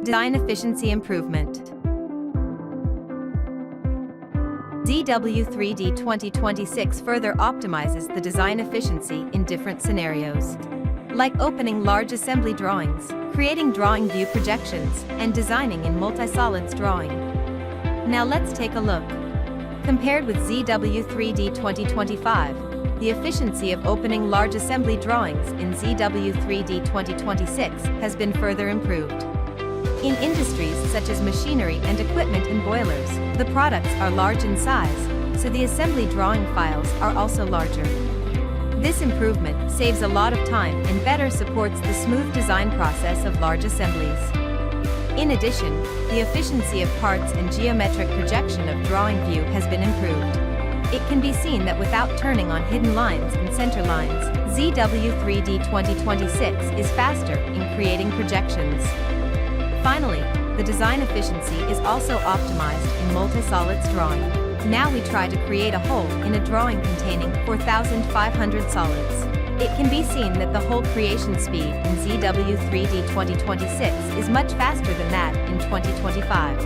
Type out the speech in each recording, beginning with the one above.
Design efficiency improvement. ZW3D 2026 further optimizes the design efficiency in different scenarios, like opening large assembly drawings, creating drawing view projections, and designing in multi-solids drawing. Now let's take a look. Compared with ZW3D 2025, the efficiency of opening large assembly drawings in ZW3D 2026 has been further improved. In industries such as machinery and equipment and boilers, the products are large in size, so the assembly drawing files are also larger. This improvement saves a lot of time and better supports the smooth design process of large assemblies. In addition, the efficiency of parts and geometric projection of drawing view has been improved. It can be seen that without turning on hidden lines and center lines, ZW3D 2026 is faster in creating projections. Finally, the design efficiency is also optimized in multi-solids drawing. Now we try to create a hole in a drawing containing 4,500 solids. It can be seen that the hole creation speed in ZW3D 2026 is much faster than that in 2025.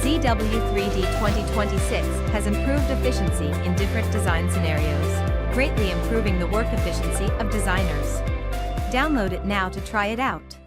ZW3D 2026 has improved efficiency in different design scenarios, greatly improving the work efficiency of designers. Download it now to try it out.